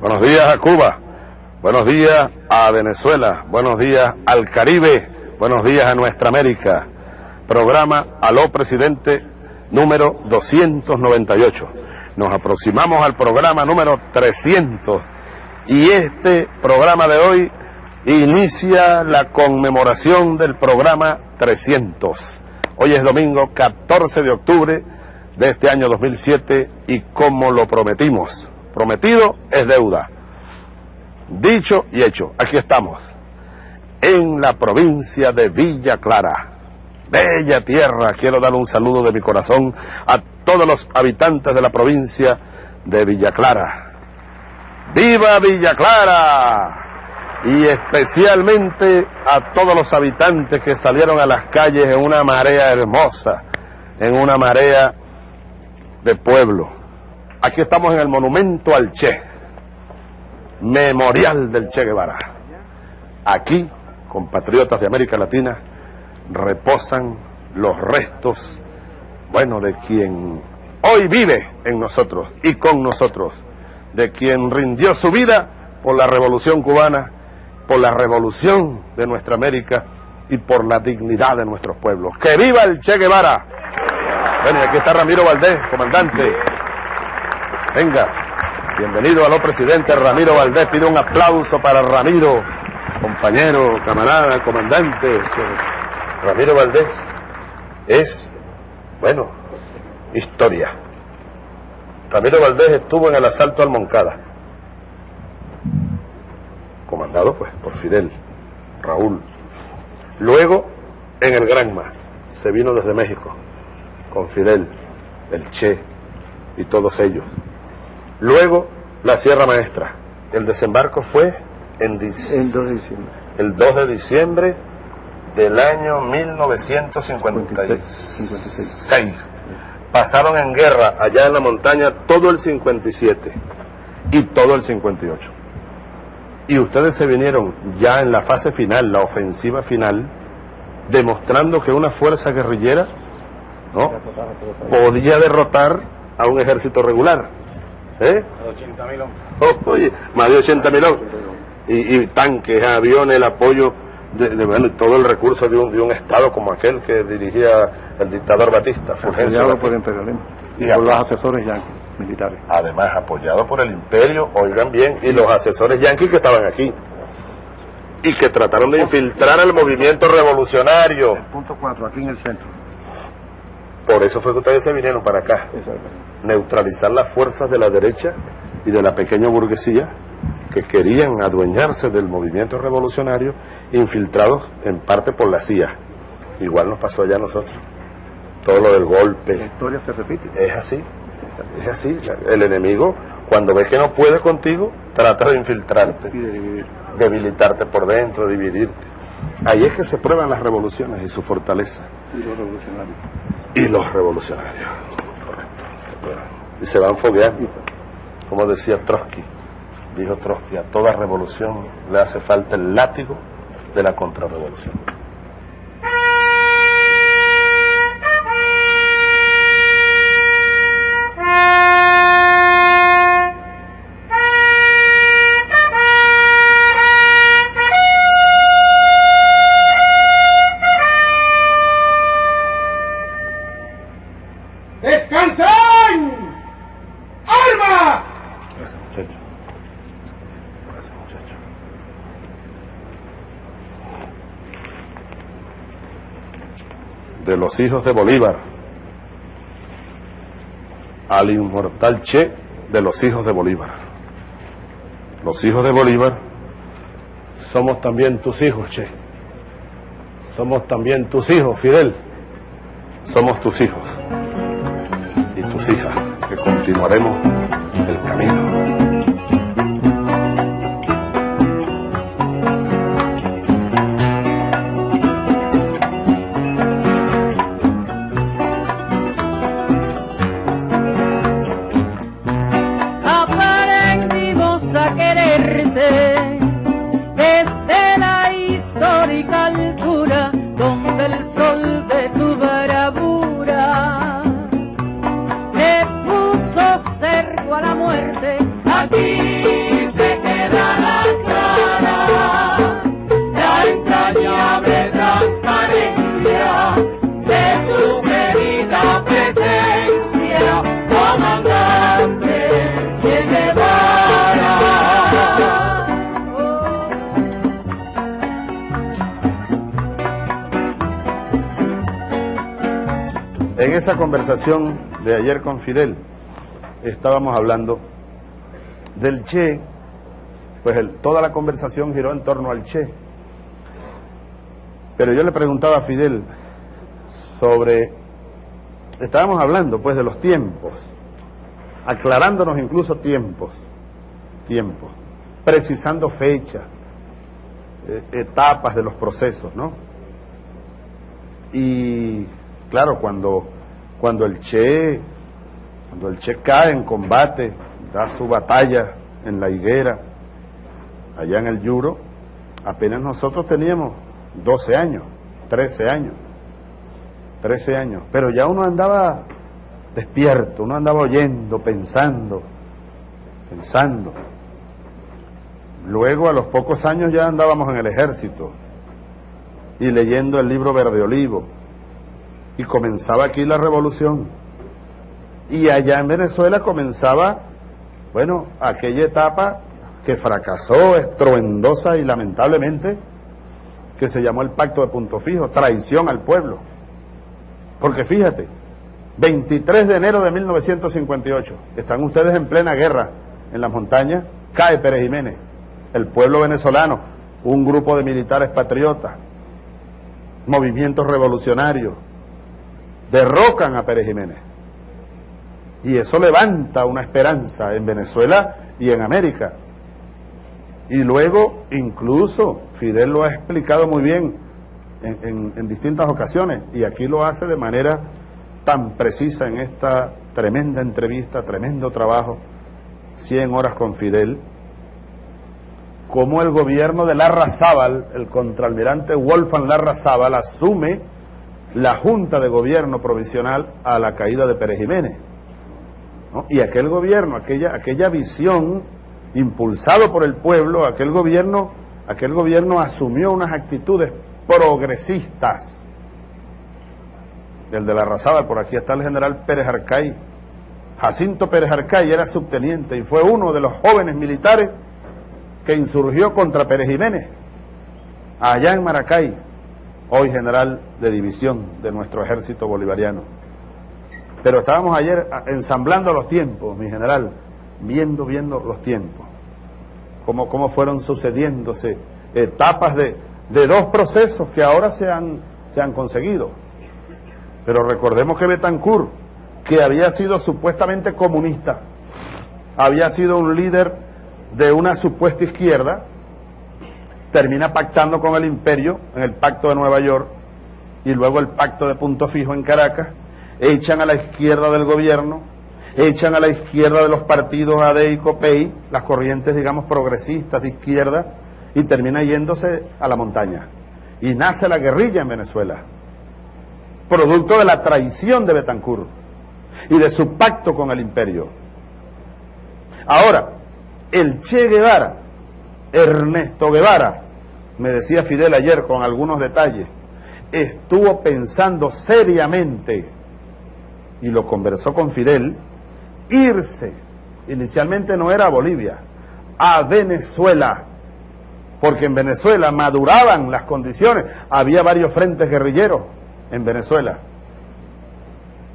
Buenos días a Cuba, buenos días a Venezuela, buenos días al Caribe, buenos días a nuestra América. Programa Aló Presidente número 298. Nos aproximamos al programa número 300 y este programa de hoy inicia la conmemoración del programa 300. Hoy es domingo 14 de octubre de este año 2007 y como lo prometimos, prometido es deuda. Dicho y hecho, aquí estamos, en la provincia de Villa Clara. Bella tierra, quiero dar un saludo de mi corazón a todos los habitantes de la provincia de Villa Clara. ¡Viva Villa Clara! Y especialmente a todos los habitantes que salieron a las calles en una marea hermosa, en una marea de pueblo. Aquí estamos en el monumento al Che, memorial del Che Guevara. Aquí, compatriotas de América Latina, reposan los restos, de quien hoy vive en nosotros y con nosotros, de quien rindió su vida por la revolución cubana, por la revolución de nuestra América y por la dignidad de nuestros pueblos. ¡Que viva el Che Guevara! Bueno, y aquí está Ramiro Valdés, comandante. Venga, bienvenido a lo presidente Ramiro Valdés. Pido un aplauso para Ramiro, compañero, camarada, comandante. Ramiro Valdés es, historia. Ramiro Valdés estuvo en el asalto al Moncada, comandado por Fidel, Raúl. Luego en el Granma, se vino desde México con Fidel, el Che y todos ellos. Luego la Sierra Maestra. El desembarco fue el 2 de diciembre del año 1956. Pasaron en guerra allá en la montaña todo el 57 y todo el 58. Y ustedes se vinieron ya en la fase final, la ofensiva final, demostrando que una fuerza guerrillera podía derrotar a un ejército regular. ¿Eh? 80.000 hombres. Oye, más de 80.000 hombres. Y tanques, aviones, el apoyo y todo el recurso de un estado como aquel que dirigía el dictador Batista, Fulgencio apoyado Batista. por el imperialismo Y por los asesores yanquis militares. Además, apoyado por el imperio, oigan bien, y los asesores yanquis que estaban aquí y que trataron de infiltrar el movimiento revolucionario. El punto 4, aquí en el centro. Por eso fue que ustedes se vinieron para acá. Neutralizar las fuerzas de la derecha y de la pequeña burguesía que querían adueñarse del movimiento revolucionario, infiltrados en parte por la CIA. Igual nos pasó allá a nosotros. Todo lo del golpe. La historia se repite. Es así. Es así. El enemigo, cuando ve que no puede contigo, trata de infiltrarte, Y de dividir. debilitarte por dentro, dividirte. Ahí es que se prueban las revoluciones y su fortaleza. Y los revolucionarios. Y los revolucionarios, correcto, se prueban. Y se van fogueando, como decía Trotsky. Dijo Trotsky, a toda revolución le hace falta el látigo de la contrarrevolución. ¡Descansen! ¡Armas! Gracias, muchacho. Gracias, muchacho. De los hijos de Bolívar al inmortal Che, de los hijos de Bolívar. Los hijos de Bolívar somos también tus hijos, Che. Somos también tus hijos, Fidel. Somos tus hijos y tus hijas, que continuaremos el camino. Aprendimos a quererte desde la histórica altura donde el sol de tu bravura te puso cerco a la muerte. A ti Che Guevara. En esa conversación de ayer con Fidel, estábamos hablando del Che, pues toda la conversación giró en torno al Che. Pero yo le preguntaba a Fidel estábamos hablando pues de los tiempos, aclarándonos incluso tiempos, precisando fechas, etapas de los procesos, ¿no? Y claro, cuando el Che cae en combate, da su batalla en la higuera, allá en el Yuro, apenas nosotros teníamos 12 años, 13 años, pero ya uno andaba despierto, uno andaba oyendo, pensando. Luego, a los pocos años, ya andábamos en el ejército y leyendo el libro Verde Olivo, y comenzaba aquí la revolución, y allá en Venezuela comenzaba, bueno, aquella etapa que fracasó estruendosa y lamentablemente, que se llamó el Pacto de Punto Fijo, traición al pueblo. Porque fíjate, 23 de enero de 1958, están ustedes en plena guerra en las montañas, cae Pérez Jiménez, el pueblo venezolano, un grupo de militares patriotas, movimientos revolucionarios, derrocan a Pérez Jiménez. Y eso levanta una esperanza en Venezuela y en América. Y luego, incluso, Fidel lo ha explicado muy bien en distintas ocasiones, y aquí lo hace de manera tan precisa en esta tremenda entrevista, tremendo trabajo, 100 horas con Fidel, como el gobierno de Larrazábal, el contraalmirante Wolfgang Larrazábal, asume la Junta de Gobierno Provisional a la caída de Pérez Jiménez, ¿no? Y aquel gobierno, aquella visión impulsado por el pueblo, aquel gobierno asumió unas actitudes progresistas. El de Larrazábal, por aquí está el general Pérez Arcay. Jacinto Pérez Arcay era subteniente y fue uno de los jóvenes militares que insurgió contra Pérez Jiménez, allá en Maracay, hoy general de división de nuestro ejército bolivariano. Pero estábamos ayer ensamblando los tiempos, mi general, viendo los tiempos, cómo fueron sucediéndose etapas de dos procesos que ahora se han conseguido. Pero recordemos que Betancur, que había sido supuestamente comunista, había sido un líder de una supuesta izquierda, termina pactando con el imperio en el Pacto de Nueva York y luego el Pacto de Punto Fijo en Caracas. Echan a la izquierda del gobierno, echan a la izquierda de los partidos AD y COPEI, las corrientes, digamos, progresistas de izquierda, y termina yéndose a la montaña. Y nace la guerrilla en Venezuela, producto de la traición de Betancur y de su pacto con el imperio. Ahora, el Che Guevara, Ernesto Guevara, me decía Fidel ayer con algunos detalles, estuvo pensando seriamente, y lo conversó con Fidel, irse, inicialmente no era a Bolivia, a Venezuela, porque en Venezuela maduraban las condiciones, había varios frentes guerrilleros en Venezuela.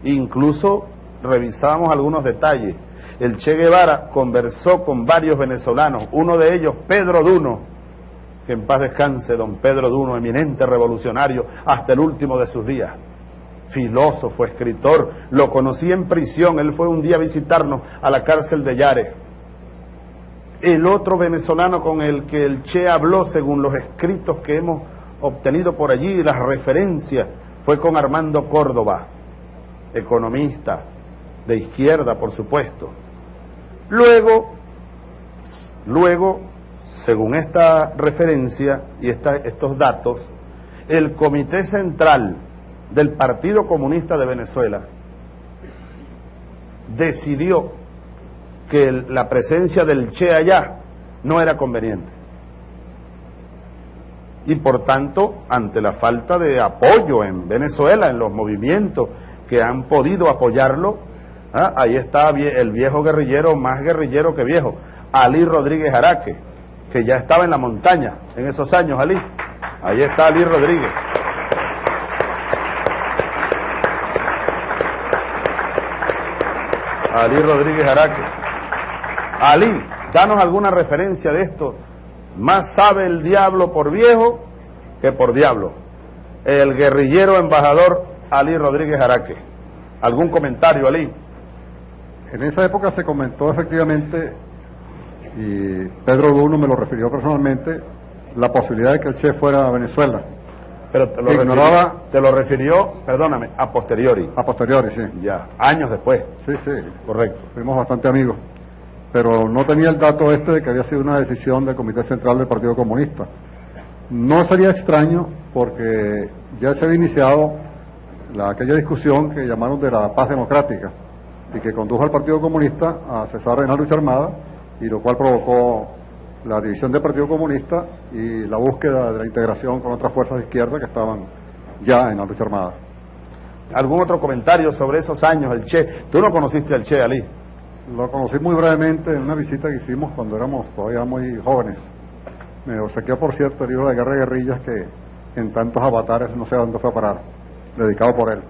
Incluso revisábamos algunos detalles. El Che Guevara conversó con varios venezolanos, uno de ellos Pedro Duno, que en paz descanse don Pedro Duno, eminente revolucionario hasta el último de sus días, filósofo, escritor. Lo conocí en prisión, él fue un día a visitarnos a la cárcel de Yare. El otro venezolano con el que el Che habló, según los escritos que hemos obtenido por allí, las referencias, fue con Armando Córdoba, economista de izquierda, por supuesto. Luego, según esta referencia y estos datos, el Comité Central del Partido Comunista de Venezuela decidió que la presencia del Che allá no era conveniente. Y por tanto, ante la falta de apoyo en Venezuela, en los movimientos que han podido apoyarlo, ¿Ah? Ahí está el viejo guerrillero, más guerrillero que viejo, Alí Rodríguez Araque, que ya estaba en la montaña en esos años, Alí. Ahí está Alí Rodríguez. Alí Rodríguez Araque. Alí, danos alguna referencia de esto. Más sabe el diablo por viejo que por diablo. El guerrillero embajador Alí Rodríguez Araque. ¿Algún comentario, Alí? En esa época se comentó efectivamente, y Pedro Duno me lo refirió personalmente, la posibilidad de que el Che fuera a Venezuela. Pero te lo refirió, perdóname, a posteriori. A posteriori, sí. Ya, años después. Sí, sí. Correcto. Fuimos bastante amigos. Pero no tenía el dato de que había sido una decisión del Comité Central del Partido Comunista. No sería extraño porque ya se había iniciado aquella discusión que llamaron de la paz democrática y que condujo al Partido Comunista a cesar en la lucha armada, y lo cual provocó la división del Partido Comunista y la búsqueda de la integración con otras fuerzas de izquierda que estaban ya en la lucha armada. ¿Algún otro comentario sobre esos años, el Che? ¿Tú no conociste al Che, Alí? Lo conocí muy brevemente en una visita que hicimos cuando éramos todavía muy jóvenes. Me obsequió, por cierto, el libro de Guerra y Guerrillas, que en tantos avatares no sé a dónde fue a parar, dedicado por él.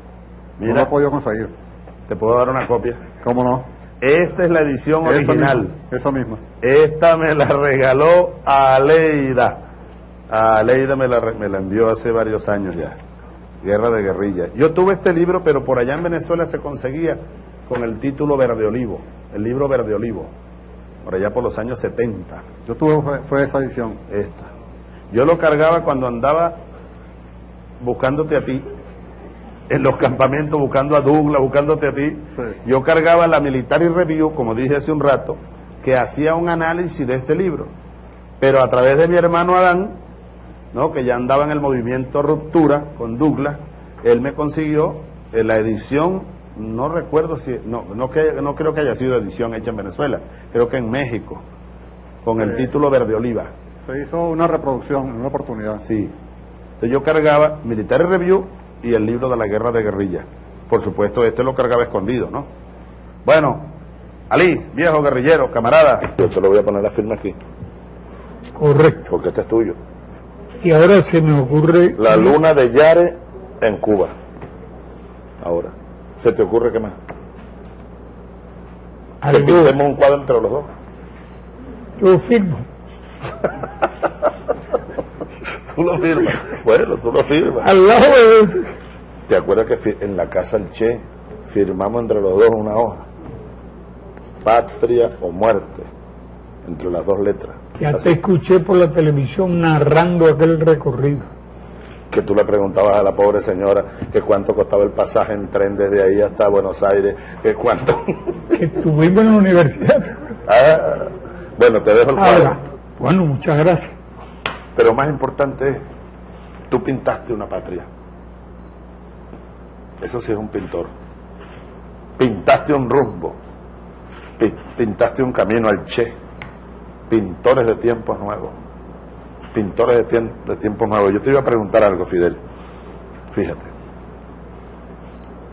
Mira, no lo he podido conseguir. ¿Te puedo dar una copia? ¿Cómo no? Esta es la edición original. Esa misma. Esta me la regaló Aleida. Aleida me la envió hace varios años ya. Guerra de Guerrillas. Yo tuve este libro, pero por allá en Venezuela se conseguía con el título Verde Olivo. El libro Verde Olivo. Por allá por los años 70. Yo tuve, fue esa edición. Esta. Yo lo cargaba cuando andaba buscándote a ti. En los campamentos, buscando a Douglas, buscándote a ti. Sí. Yo cargaba la Military Review, como dije hace un rato, que hacía un análisis de este libro. Pero a través de mi hermano Adán, ¿no?, que ya andaba en el movimiento Ruptura con Douglas, él me consiguió la edición, no recuerdo si, no creo que haya sido edición hecha en Venezuela, creo que en México, con el título Verde Oliva. Se hizo una reproducción, una oportunidad. Sí. Entonces yo cargaba Military Review y el libro de la Guerra de Guerrillas. Por supuesto, este lo cargaba escondido, ¿no? Bueno, Alí, viejo guerrillero, camarada. Yo te lo voy a poner la firma aquí. Correcto. Porque este es tuyo. Y ahora se me ocurre... La luna de Yare en Cuba. Ahora. ¿Se te ocurre qué más? Que pintemos un cuadro entre los dos. Yo firmo. Tú lo firmas. Bueno, tú lo firmas. Al lado de... ¿Te acuerdas que en la casa del Che firmamos entre los dos una hoja? Patria o muerte. Entre las dos letras. Ya te escuché por la televisión narrando aquel recorrido. Que tú le preguntabas a la pobre señora que cuánto costaba el pasaje en tren desde ahí hasta Buenos Aires, que cuánto... Que estuvimos en la universidad. Bueno, te dejo el cuadro. Bueno, muchas gracias. Pero más importante es, tú pintaste una patria. Eso sí es un pintor. Pintaste un rumbo. Pintaste un camino al Che. Pintores de tiempos nuevos. Pintores de tiempos nuevos. Yo te iba a preguntar algo, Fidel. Fíjate.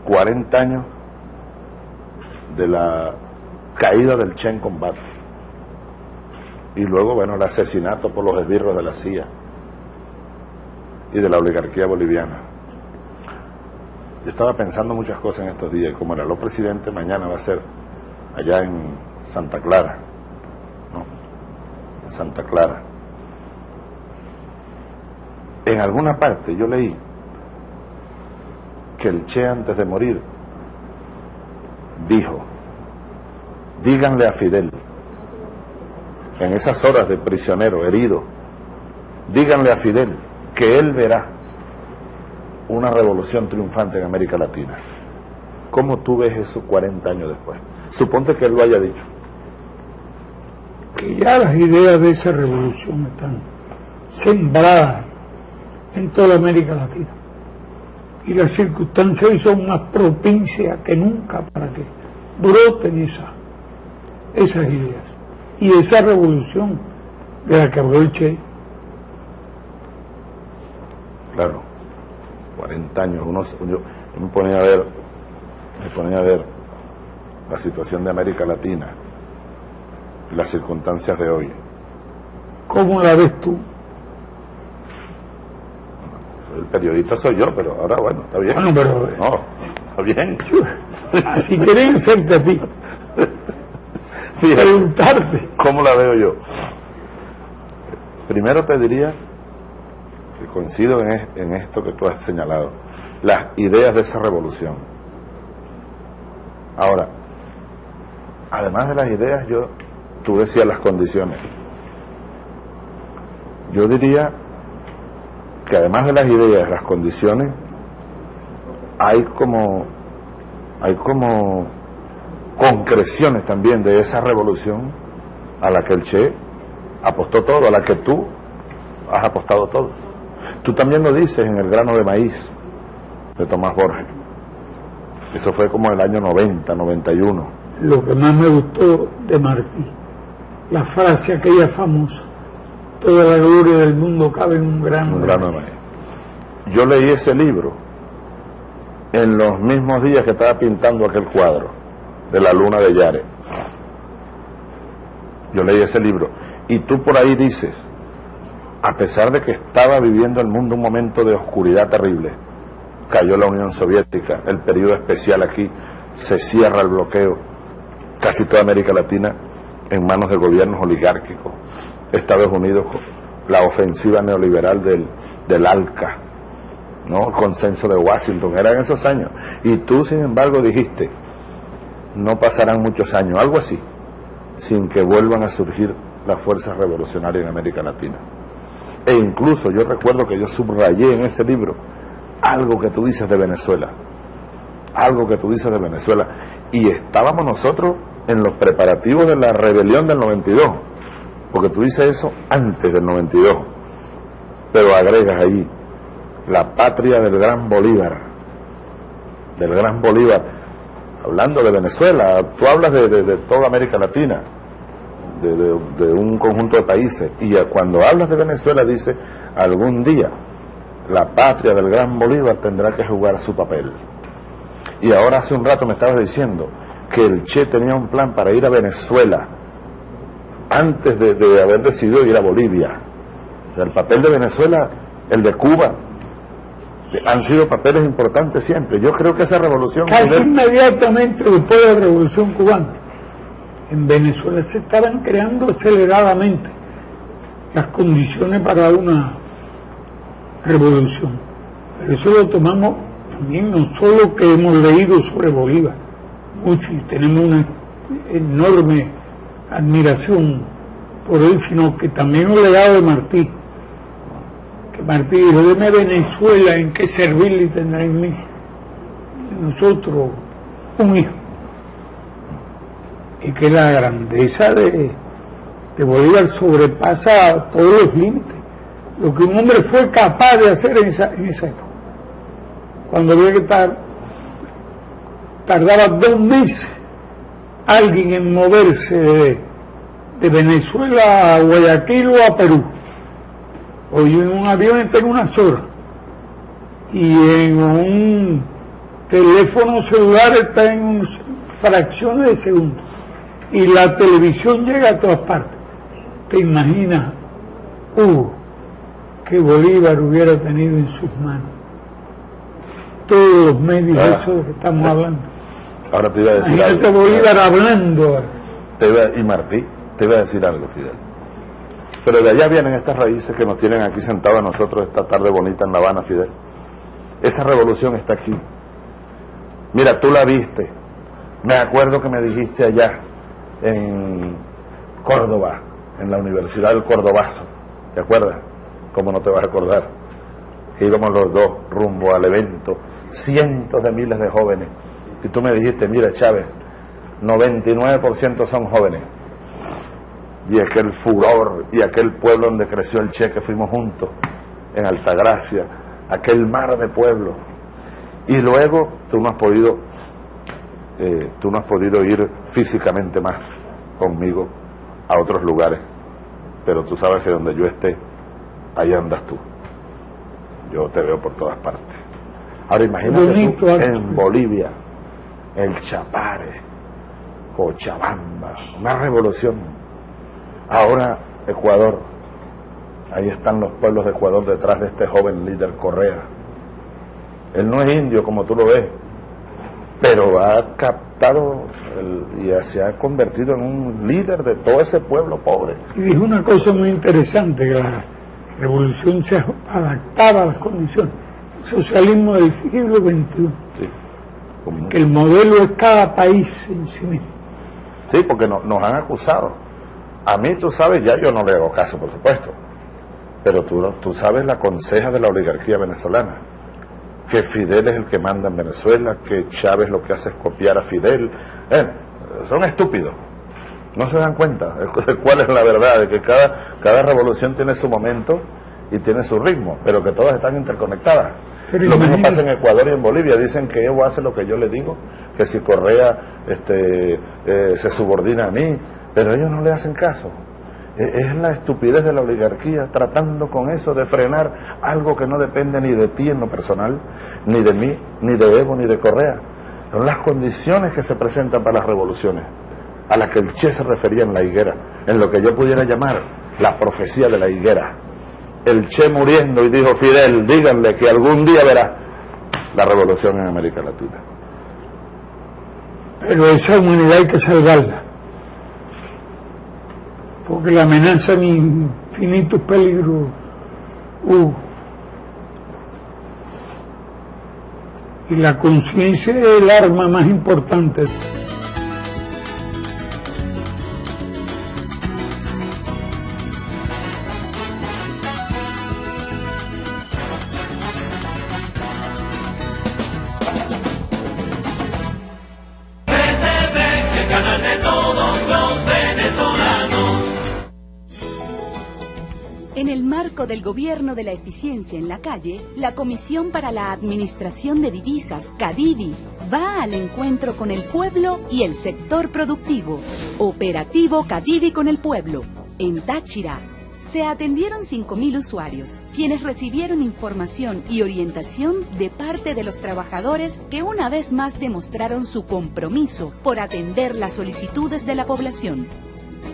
40 años de la caída del Che en combate. Y luego, bueno, el asesinato por los esbirros de la CIA y de la oligarquía boliviana. Yo estaba pensando muchas cosas en estos días, y como el aló presidente mañana va a ser allá en Santa Clara, ¿no? En Santa Clara. En alguna parte yo leí que el Che antes de morir dijo: díganle a Fidel, en esas horas de prisionero herido, díganle a Fidel que él verá una revolución triunfante en América Latina. ¿Cómo tú ves eso 40 años después? Suponte que él lo haya dicho. Que ya las ideas de esa revolución están sembradas en toda América Latina. Y las circunstancias son más propicias que nunca para que broten esas ideas. Y esa revolución de la que habló el Che. Claro, 40 años. Yo me ponía a ver la situación de América Latina y las circunstancias de hoy. ¿Cómo la ves tú? El periodista soy yo, pero ahora bueno, está bien. Bueno, pero No, está bien. así quieren hacerte a ti, Fíjate, preguntarte. ¿cómo la veo yo? Primero te diría que coincido en esto que tú has señalado, las ideas de esa revolución. Ahora, además de las ideas, tú decías las condiciones. Yo diría que además de las ideas, las condiciones, hay como concreciones también de esa revolución a la que el Che apostó todo, a la que tú has apostado todo. Tú también lo dices en El grano de maíz de Tomás Borges. Eso fue como el año 90, 91. Lo que más me gustó de Martí, la frase aquella famosa: toda la gloria del mundo cabe en un grano de maíz. Yo leí ese libro en los mismos días que estaba pintando aquel cuadro de la luna de Yare. Yo leí ese libro y tú por ahí dices, a pesar de que estaba viviendo el mundo un momento de oscuridad terrible, cayó la Unión Soviética, el periodo especial aquí, se cierra el bloqueo, casi toda América Latina en manos de gobiernos oligárquicos, Estados Unidos, la ofensiva neoliberal del ALCA, ¿no? El consenso de Washington, eran esos años. Y tú, sin embargo, dijiste, no pasarán muchos años, algo así, sin que vuelvan a surgir las fuerzas revolucionarias en América Latina. E incluso yo recuerdo que yo subrayé en ese libro algo que tú dices de Venezuela, y estábamos nosotros en los preparativos de la rebelión del 92, porque tú dices eso antes del 92, pero agregas ahí la patria del gran Bolívar, hablando de Venezuela. Tú hablas de toda América Latina, de un conjunto de países, y cuando hablas de Venezuela dices, algún día la patria del gran Bolívar tendrá que jugar su papel. Y ahora hace un rato me estabas diciendo que el Che tenía un plan para ir a Venezuela antes de haber decidido ir a Bolivia. O sea, el papel de Venezuela, el de Cuba, han sido papeles importantes siempre. Yo creo que esa revolución... Casi inmediatamente después de la Revolución Cubana, en Venezuela se estaban creando aceleradamente las condiciones para una revolución. Pero eso lo tomamos también, no solo que hemos leído sobre Bolívar mucho y tenemos una enorme admiración por él, sino que también un legado de Martí, que Martí dijo, deme Venezuela en qué servirle y tendrá en mí, nosotros, un hijo. Y que la grandeza de Bolívar sobrepasa todos los límites, lo que un hombre fue capaz de hacer en esa época, cuando había que tardaba 2 meses alguien en moverse de Venezuela a Guayaquil o a Perú. Hoy en un avión está en unas horas y en un teléfono celular está en fracciones de segundos, y la televisión llega a todas partes. ¿Te imaginas que Bolívar hubiera tenido en sus manos todos los medios esos de que estamos hablando? Ahora te iba a decir Imagínate algo. Bolívar hablando. Y Martí, te iba a decir algo, Fidel. Pero de allá vienen estas raíces que nos tienen aquí sentados a nosotros esta tarde bonita en La Habana, Fidel. Esa revolución está aquí. Mira, tú la viste. Me acuerdo que me dijiste allá en Córdoba, en la Universidad del Cordobazo. ¿Te acuerdas? ¿Cómo no te vas a acordar? Que íbamos los dos rumbo al evento, cientos de miles de jóvenes. Y tú me dijiste, mira, Chávez, 99% son jóvenes. Y aquel furor y aquel pueblo donde creció el Che, que fuimos juntos en Altagracia, aquel mar de pueblo. Y luego tú no has podido ir físicamente más conmigo a otros lugares, pero tú sabes que donde yo esté, ahí andas tú. Yo te veo por todas partes. Ahora imagínate tú en Bolivia, el Chapare, Cochabamba, una revolución. Ahora Ecuador, ahí están los pueblos de Ecuador detrás de este joven líder Correa. Él no es indio como tú lo ves, pero ha captado y se ha convertido en un líder de todo ese pueblo pobre. Y dijo una cosa muy interesante, que la revolución se adaptaba a las condiciones. El socialismo del siglo XXI. Sí. Que el modelo es cada país en sí mismo. Sí, porque nos han acusado. A mí, tú sabes, ya yo no le hago caso, por supuesto, pero tú sabes la conseja de la oligarquía venezolana, que Fidel es el que manda en Venezuela, que Chávez lo que hace es copiar a Fidel. Son estúpidos, no se dan cuenta de cuál es la verdad, de que cada revolución tiene su momento y tiene su ritmo, pero que todas están interconectadas. Pero lo mismo pasa en Ecuador y en Bolivia. Dicen que Evo hace lo que yo le digo, que si Correa se subordina a mí, pero ellos no le hacen caso. Es la estupidez de la oligarquía tratando con eso de frenar algo que no depende ni de ti en lo personal, ni de mí, ni de Evo, ni de Correa. Son las condiciones que se presentan para las revoluciones, a las que el Che se refería en la higuera, en lo que yo pudiera llamar la profecía de la higuera. El Che muriendo y dijo: Fidel, díganle que algún día verá la revolución en América Latina. Pero esa humanidad hay que salvarla, porque la amenaza en infinitos peligros y la conciencia es el arma más importante. En el marco del Gobierno de la Eficiencia en la Calle, la Comisión para la Administración de Divisas, CADIVI, va al encuentro con el pueblo y el sector productivo. Operativo CADIVI con el pueblo. En Táchira, se atendieron 5.000 usuarios, quienes recibieron información y orientación de parte de los trabajadores que una vez más demostraron su compromiso por atender las solicitudes de la población.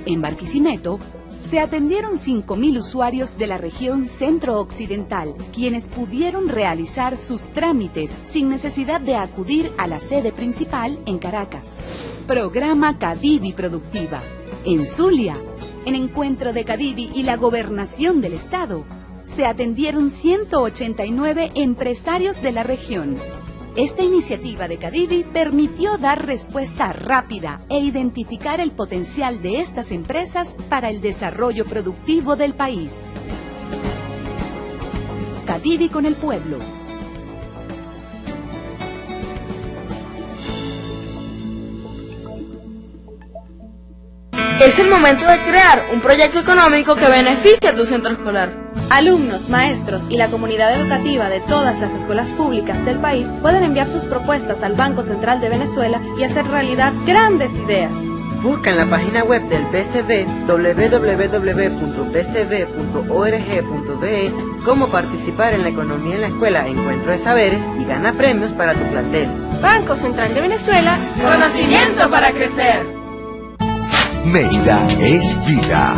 En Barquisimeto, se atendieron 5.000 usuarios de la región centro-occidental, quienes pudieron realizar sus trámites sin necesidad de acudir a la sede principal en Caracas. Programa CADIVI Productiva. En Zulia, en encuentro de CADIVI y la Gobernación del Estado, se atendieron 189 empresarios de la región. Esta iniciativa de CADIVI permitió dar respuesta rápida e identificar el potencial de estas empresas para el desarrollo productivo del país. CADIVI con el pueblo. Es el momento de crear un proyecto económico que beneficie a tu centro escolar. Alumnos, maestros y la comunidad educativa de todas las escuelas públicas del país pueden enviar sus propuestas al Banco Central de Venezuela y hacer realidad grandes ideas. Busca en la página web del BCV, www.bcv.org.be, cómo participar en la economía en la escuela Encuentro de Saberes y gana premios para tu plantel. Banco Central de Venezuela, conocimiento para crecer. Mérida es vida.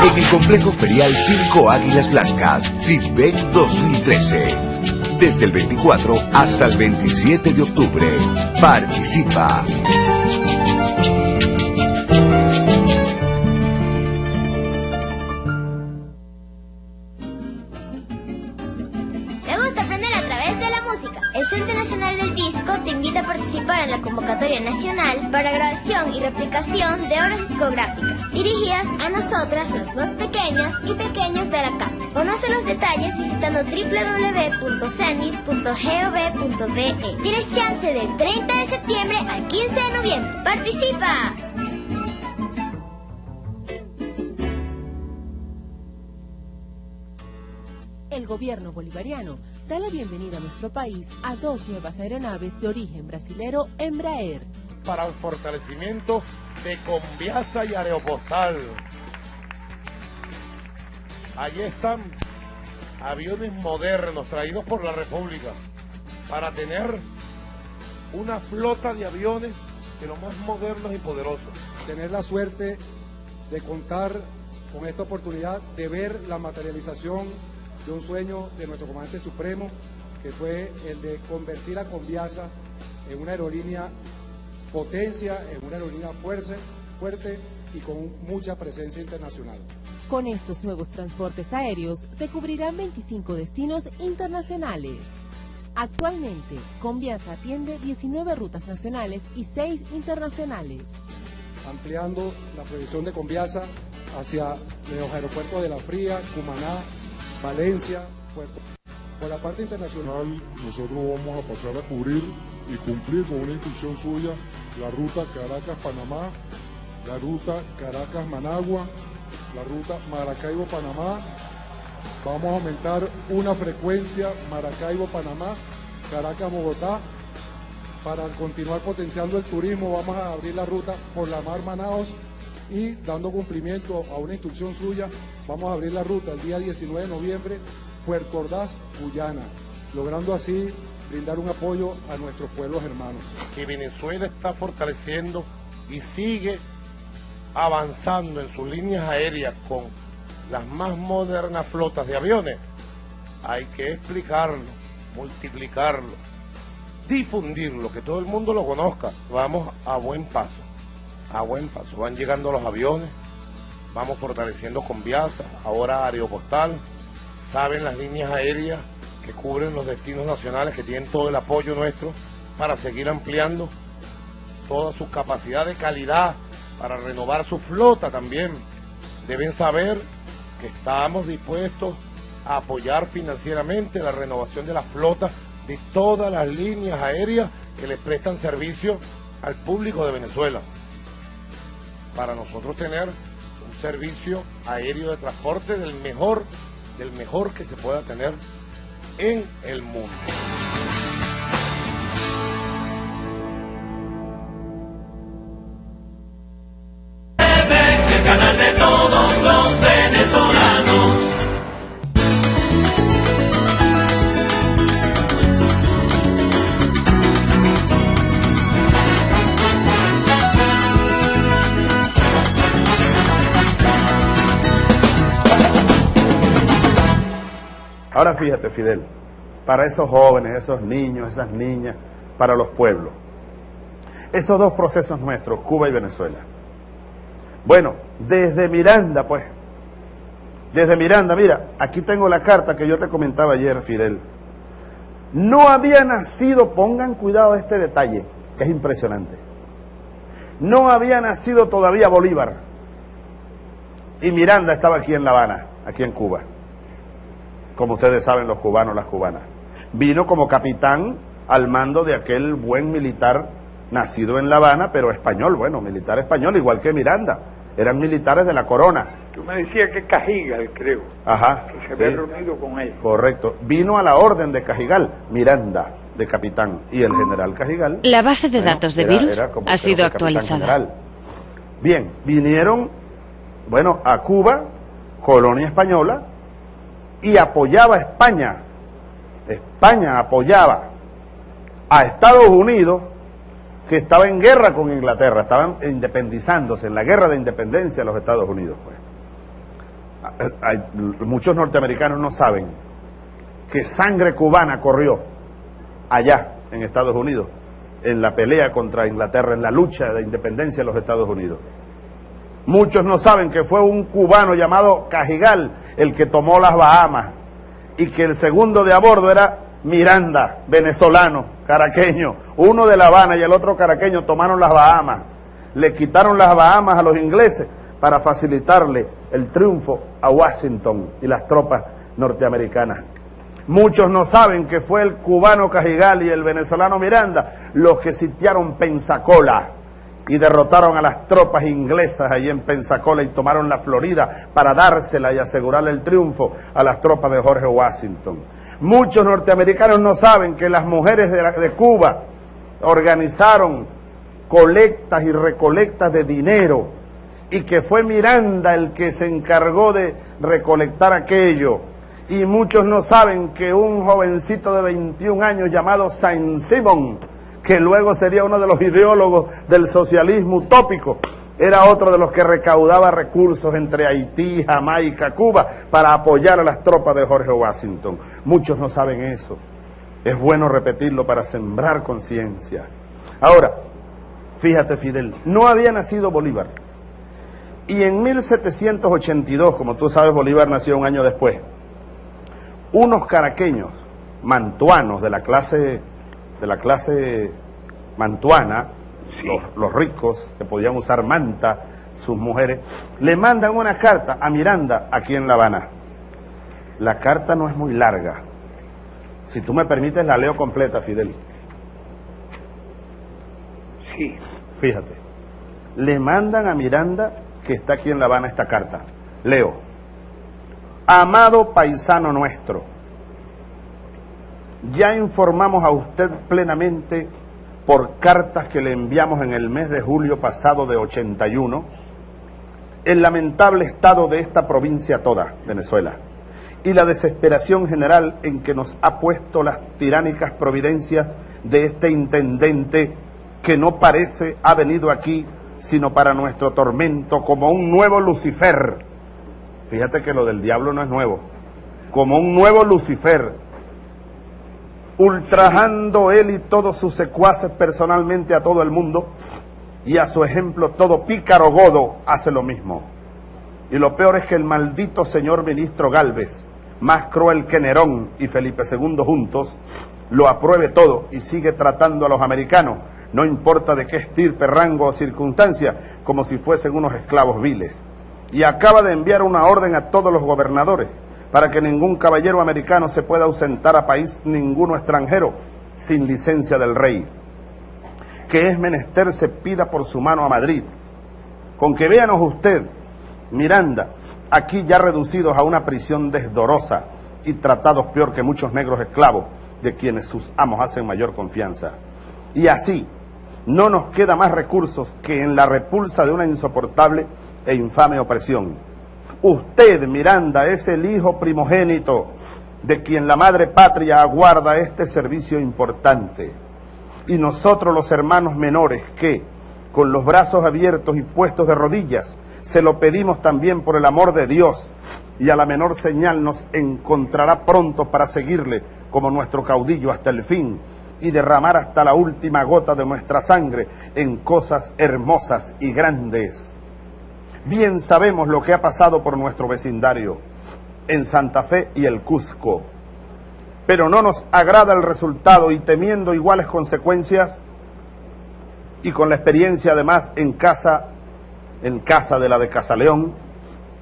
En el complejo ferial 5 Águilas Blancas, FITBEN 2013. Desde el 24 hasta el 27 de octubre. Participa. ¿Te gusta aprender a través de la música? El Centro Nacional del Disco te invita a participar en la convocatoria nacional para grabación y replicación de obras discográficas dirigidas a nosotras, las más pequeñas y pequeños de la casa. Conoce los detalles visitando www.cendis.gov.be. Tienes chance del 30 de septiembre al 15 de noviembre. ¡Participa! El gobierno bolivariano da la bienvenida a nuestro país a 2 nuevas aeronaves de origen brasilero Embraer. Para el fortalecimiento de Conviasa y Aeropostal. Allí están aviones modernos traídos por la República para tener una flota de aviones de los más modernos y poderosos. Tener la suerte de contar con esta oportunidad de ver la materialización de un sueño de nuestro comandante supremo, que fue el de convertir a Conviasa en una aerolínea potencia, en una aerolínea fuerte y con mucha presencia internacional. Con estos nuevos transportes aéreos se cubrirán 25 destinos internacionales. Actualmente, Conviasa atiende 19 rutas nacionales y 6 internacionales. Ampliando la proyección de Conviasa hacia los aeropuertos de La Fría, Cumaná, Valencia, Puerto. Por la parte internacional, nosotros vamos a pasar a cubrir y cumplir con una instrucción suya la ruta Caracas-Panamá, la ruta Caracas-Managua, la ruta Maracaibo-Panamá. Vamos a aumentar una frecuencia Maracaibo-Panamá, Caracas-Bogotá. Para continuar potenciando el turismo, vamos a abrir la ruta por la mar Manaos y dando cumplimiento a una instrucción suya, vamos a abrir la ruta el día 19 de noviembre, Puerto Ordaz, Guyana, logrando así brindar un apoyo a nuestros pueblos hermanos. Que Venezuela está fortaleciendo y sigue avanzando en sus líneas aéreas con las más modernas flotas de aviones. Hay que explicarlo, multiplicarlo, difundirlo, que todo el mundo lo conozca. Vamos a buen paso, van llegando los aviones, vamos fortaleciendo Conviasa, ahora Aeropostal, saben las líneas aéreas que cubren los destinos nacionales, que tienen todo el apoyo nuestro para seguir ampliando toda su capacidad de calidad, para renovar su flota también. Deben saber que estamos dispuestos a apoyar financieramente la renovación de la flota de todas las líneas aéreas que le prestan servicio al público de Venezuela, para nosotros tener un servicio aéreo de transporte del mejor que se pueda tener en el mundo. El canal de todos los venezolanos. Ahora fíjate, Fidel, para esos jóvenes, esos niños, esas niñas, para los pueblos, esos dos procesos nuestros, Cuba y Venezuela. Bueno, desde Miranda, mira, aquí tengo la carta que yo te comentaba ayer, Fidel. No había nacido, pongan cuidado a este detalle, que es impresionante. No había nacido todavía Bolívar. Y Miranda estaba aquí en La Habana, aquí en Cuba. Como ustedes saben, los cubanos, las cubanas. Vino como capitán al mando de aquel buen militar nacido en La Habana, pero español, bueno, militar español, igual que Miranda. Eran militares de la corona. Tú me decías que Cajigal, creo. Ajá. Que se había reunido con él. Correcto. Vino a la orden de Cajigal, Miranda, de capitán, y el general Cajigal. La base de datos de virus ha sido actualizada. Bien, vinieron, bueno, a Cuba, colonia española, y apoyaba a España. España apoyaba a Estados Unidos, que estaba en guerra con Inglaterra, estaban independizándose, en la guerra de independencia de los Estados Unidos. Muchos norteamericanos no saben que sangre cubana corrió allá en Estados Unidos, en la pelea contra Inglaterra, en la lucha de independencia de los Estados Unidos. Muchos no saben que fue un cubano llamado Cajigal el que tomó las Bahamas, y que el segundo de a bordo era Miranda, venezolano, caraqueño. Uno de La Habana y el otro caraqueño tomaron las Bahamas, le quitaron las Bahamas a los ingleses para facilitarle el triunfo a Washington y las tropas norteamericanas. Muchos no saben que fue el cubano Cajigal y el venezolano Miranda los que sitiaron Pensacola y derrotaron a las tropas inglesas allí en Pensacola y tomaron la Florida para dársela y asegurarle el triunfo a las tropas de George Washington. Muchos norteamericanos no saben que las mujeres de Cuba organizaron colectas y recolectas de dinero, y que fue Miranda el que se encargó de recolectar aquello. Y muchos no saben que un jovencito de 21 años llamado Saint-Simon, que luego sería uno de los ideólogos del socialismo utópico, era otro de los que recaudaba recursos entre Haití, Jamaica, Cuba, para apoyar a las tropas de George Washington. Muchos no saben eso. Es bueno repetirlo para sembrar conciencia. Ahora, fíjate, Fidel, no había nacido Bolívar. Y en 1782, como tú sabes, Bolívar nació un año después. Unos caraqueños, mantuanos, de la clase mantuana, los ricos que podían usar manta, sus mujeres, le mandan una carta a Miranda aquí en La Habana. La carta no es muy larga. Si tú me permites, la leo completa, Fidel. Sí. Fíjate. Le mandan a Miranda, que está aquí en La Habana, esta carta. Leo. Amado paisano nuestro, ya informamos a usted plenamente por cartas que le enviamos en el mes de julio pasado de 81, el lamentable estado de esta provincia toda, Venezuela, y la desesperación general en que nos ha puesto las tiránicas providencias de este intendente que no parece ha venido aquí sino para nuestro tormento como un nuevo Lucifer. Fíjate que lo del diablo no es nuevo, como un nuevo Lucifer, ultrajando él y todos sus secuaces personalmente a todo el mundo, y a su ejemplo todo pícaro godo hace lo mismo. Y lo peor es que el maldito señor ministro Gálvez, más cruel que Nerón y Felipe II juntos, lo apruebe todo y sigue tratando a los americanos, no importa de qué estirpe, rango o circunstancia, como si fuesen unos esclavos viles. Y acaba de enviar una orden a todos los gobernadores para que ningún caballero americano se pueda ausentar a país ninguno extranjero sin licencia del rey, que es menester se pida por su mano a Madrid. Con que véanos usted, Miranda, aquí ya reducidos a una prisión desdorosa y tratados peor que muchos negros esclavos, de quienes sus amos hacen mayor confianza. Y así, no nos queda más recursos que en la repulsa de una insoportable e infame opresión. Usted, Miranda, es el hijo primogénito de quien la madre patria aguarda este servicio importante. Y nosotros, los hermanos menores, que, con los brazos abiertos y puestos de rodillas, se lo pedimos también por el amor de Dios, y a la menor señal nos encontrará pronto para seguirle como nuestro caudillo hasta el fin, y derramar hasta la última gota de nuestra sangre en cosas hermosas y grandes. Bien sabemos lo que ha pasado por nuestro vecindario, en Santa Fe y el Cusco, pero no nos agrada el resultado y temiendo iguales consecuencias, y con la experiencia además en casa de la de Casaleón,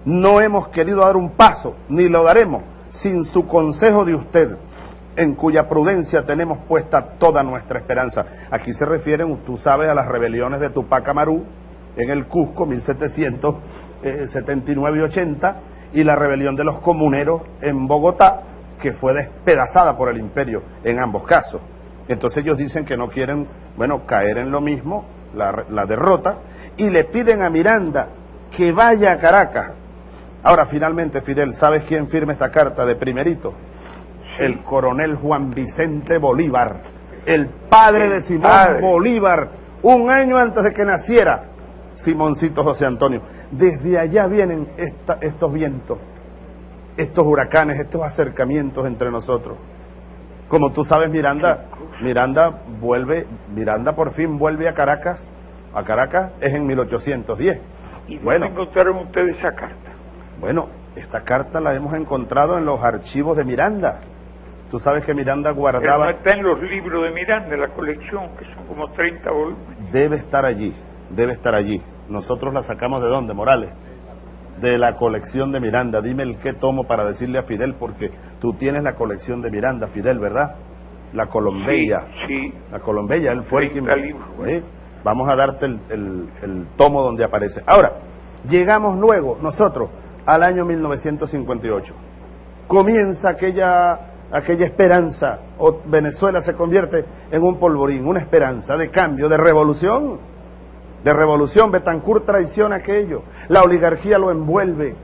no hemos querido dar un paso, ni lo daremos, sin su consejo de usted, en cuya prudencia tenemos puesta toda nuestra esperanza. Aquí se refieren, tú sabes, a las rebeliones de Tupac Amaru en el Cusco, 1779 y 80, y la rebelión de los comuneros en Bogotá, que fue despedazada por el imperio en ambos casos. Entonces ellos dicen que no quieren, caer en lo mismo, la derrota, y le piden a Miranda que vaya a Caracas. Ahora, finalmente, Fidel, ¿sabes quién firma esta carta de primerito? El coronel Juan Vicente Bolívar, el padre de Simón Bolívar, un año antes de que naciera Simoncito José Antonio. Desde allá vienen estos vientos, estos huracanes, estos acercamientos entre nosotros. Como tú sabes, Miranda por fin vuelve a Caracas. A Caracas es en 1810. ¿Y dónde encontraron ustedes esa carta? Bueno, esta carta la hemos encontrado en los archivos de Miranda. Tú sabes que Miranda guardaba... Pero no está en los libros de Miranda, en la colección, que son como 30 volúmenes. Debe estar allí. Nosotros la sacamos ¿de dónde, Morales? De la colección de Miranda. Dime el qué tomo para decirle a Fidel, porque tú tienes la colección de Miranda, Fidel, ¿verdad? La Colombella. Sí. La Colombella, él fue el que... Vamos a darte el tomo donde aparece. Ahora, llegamos luego, nosotros, al año 1958. Comienza aquella esperanza, o Venezuela se convierte en un polvorín, una esperanza de cambio, de revolución. Betancourt traiciona aquello, la oligarquía lo envuelve,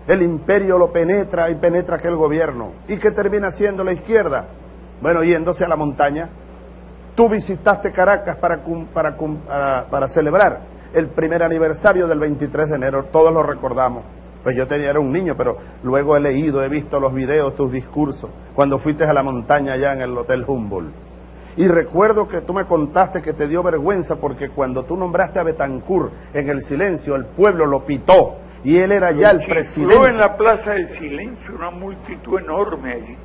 el imperio lo penetra y penetra aquel gobierno. ¿Y qué termina haciendo la izquierda? Bueno, yéndose a la montaña, Tú visitaste Caracas para celebrar el primer aniversario del 23 de enero, todos lo recordamos. Pues yo era un niño, pero luego he leído, he visto los videos, tus discursos, cuando fuiste a la montaña allá en el Hotel Humboldt. Y recuerdo que tú me contaste que te dio vergüenza porque cuando tú nombraste a Betancur en el silencio, el pueblo lo pitó y él era ya el presidente. En la Plaza del Silencio una multitud enorme allí.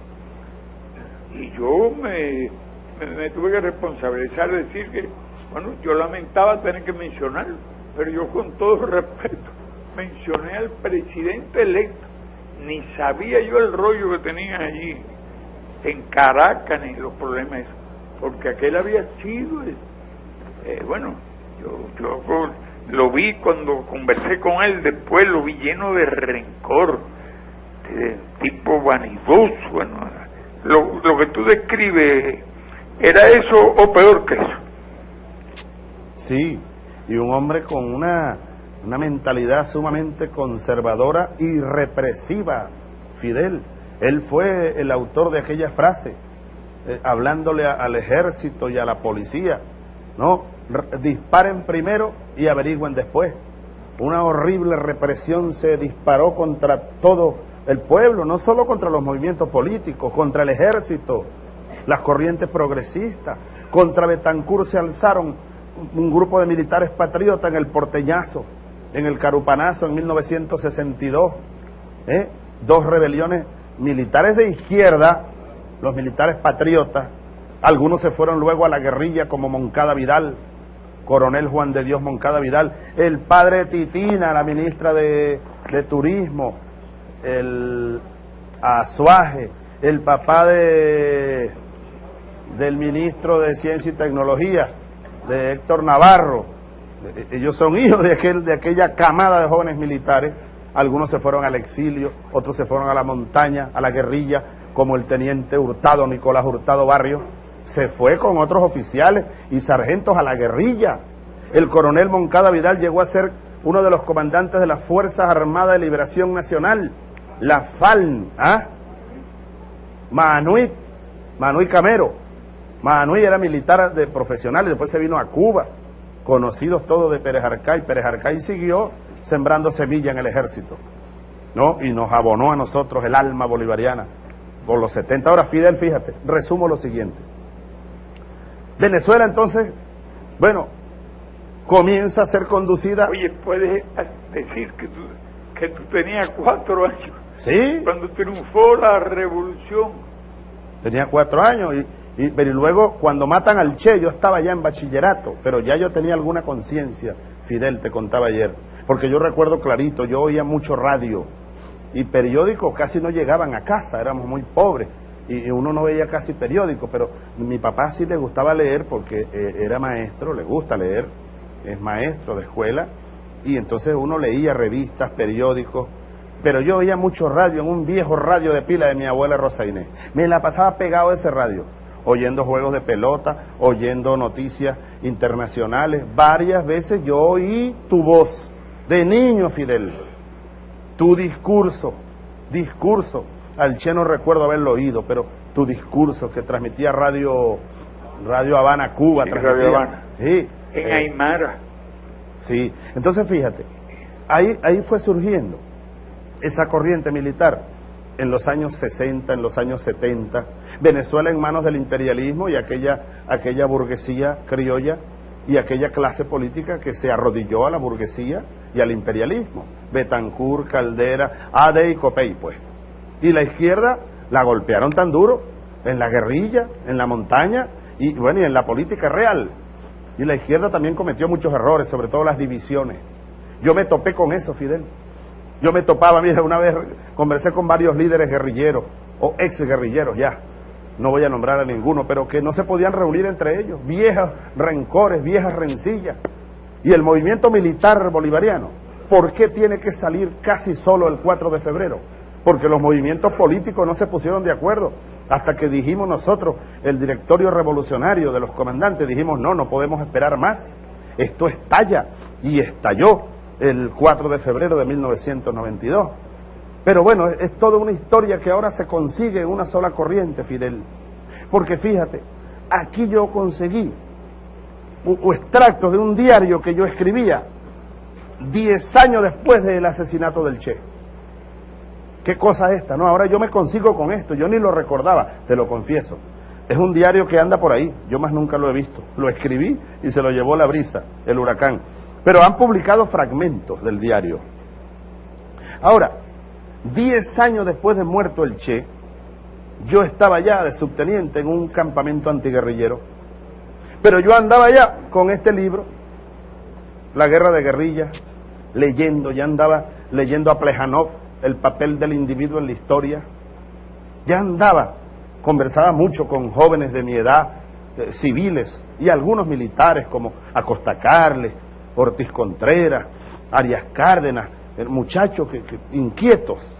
Y yo me tuve que responsabilizar de decir que, bueno, yo lamentaba tener que mencionarlo, pero yo con todo respeto mencioné al presidente electo. Ni sabía yo el rollo que tenían allí en Caracas ni los problemas, porque aquel había sido bueno, yo lo vi cuando conversé con él, después lo vi lleno de rencor, de tipo vanidoso. Bueno, lo que tú describes, ¿era eso o peor que eso? Sí, y un hombre con una mentalidad sumamente conservadora y represiva, Fidel. Él fue el autor de aquella frase, hablándole al ejército y a la policía, ¿no? Disparen primero y averigüen después. Una horrible represión se disparó contra todo el pueblo, no solo contra los movimientos políticos, contra el ejército, las corrientes progresistas. Contra Betancur se alzaron un grupo de militares patriotas en el Porteñazo, en el Carupanazo en 1962, dos rebeliones militares de izquierda, los militares patriotas. Algunos se fueron luego a la guerrilla como Moncada Vidal, coronel Juan de Dios Moncada Vidal, el padre de Titina, la ministra de Turismo, el Azuaje, el papá del ministro de Ciencia y Tecnología, de Héctor Navarro. Ellos son hijos de aquella camada de jóvenes militares. Algunos se fueron al exilio, otros se fueron a la montaña, a la guerrilla, como el teniente Hurtado, Nicolás Hurtado Barrio, se fue con otros oficiales y sargentos a la guerrilla. El coronel Moncada Vidal llegó a ser uno de los comandantes de las Fuerzas Armadas de Liberación Nacional, la FALN, Manuy Camero. Manuy era militar de profesional y después se vino a Cuba, conocidos todos de Pérez Arcay. Pérez Arcay siguió sembrando semilla en el ejército, ¿no? Y nos abonó a nosotros el alma bolivariana por los 70. Ahora, Fidel, fíjate, resumo lo siguiente. Venezuela, entonces, bueno, comienza a ser conducida... Oye, ¿puedes decir que tú tenías 4 años? Sí. Cuando triunfó la revolución. Tenía 4 años, pero luego, cuando matan al Che, yo estaba ya en bachillerato, pero ya yo tenía alguna conciencia, Fidel, te contaba ayer, porque yo recuerdo clarito, yo oía mucho radio, y periódicos casi no llegaban a casa, éramos muy pobres, y uno no veía casi periódicos, pero mi papá sí le gustaba leer porque era maestro, le gusta leer, es maestro de escuela, y entonces uno leía revistas, periódicos, pero yo oía mucho radio en un viejo radio de pila de mi abuela Rosa Inés. Me la pasaba pegado a ese radio, oyendo juegos de pelota, oyendo noticias internacionales. Varias veces yo oí tu voz, de niño, Fidel, tu discurso, al Che no recuerdo haberlo oído, pero tu discurso que transmitía Radio Habana, Cuba, Radio Habana. Sí, en Aymara. Sí, entonces fíjate, ahí fue surgiendo esa corriente militar en los años 60, en los años 70, Venezuela en manos del imperialismo y aquella burguesía criolla y aquella clase política que se arrodilló a la burguesía y al imperialismo, Betancur, Caldera, Ade y Copey, pues. Y la izquierda la golpearon tan duro en la guerrilla, en la montaña y bueno, y en la política real. Y la izquierda también cometió muchos errores, sobre todo las divisiones. Yo me topé con eso, Fidel. Yo me topaba, mira, una vez conversé con varios líderes guerrilleros, o ex guerrilleros ya, no voy a nombrar a ninguno, pero que no se podían reunir entre ellos, viejos rencores, viejas rencillas. Y el movimiento militar bolivariano, ¿por qué tiene que salir casi solo el 4 de febrero? Porque los movimientos políticos no se pusieron de acuerdo, hasta que dijimos nosotros, el directorio revolucionario de los comandantes, dijimos no podemos esperar más, esto estalla, y estalló el 4 de febrero de 1992. Pero bueno, es toda una historia que ahora se consigue en una sola corriente, Fidel. Porque fíjate, aquí yo conseguí extractos de un diario que yo escribía 10 años después del asesinato del Che. ¿Qué cosa esta? No, ahora yo me consigo con esto, yo ni lo recordaba, te lo confieso. Es un diario que anda por ahí, yo más nunca lo he visto. Lo escribí y se lo llevó la brisa, el huracán. Pero han publicado fragmentos del diario. Ahora, 10 años después de muerto el Che, yo estaba ya de subteniente en un campamento antiguerrillero. Pero yo andaba ya con este libro, La Guerra de Guerrillas, leyendo, ya andaba leyendo a Plejanov, el papel del individuo en la historia. Ya andaba, conversaba mucho con jóvenes de mi edad, civiles, y algunos militares como Acosta Carles, Ortiz Contreras, Arias Cárdenas, muchachos inquietos.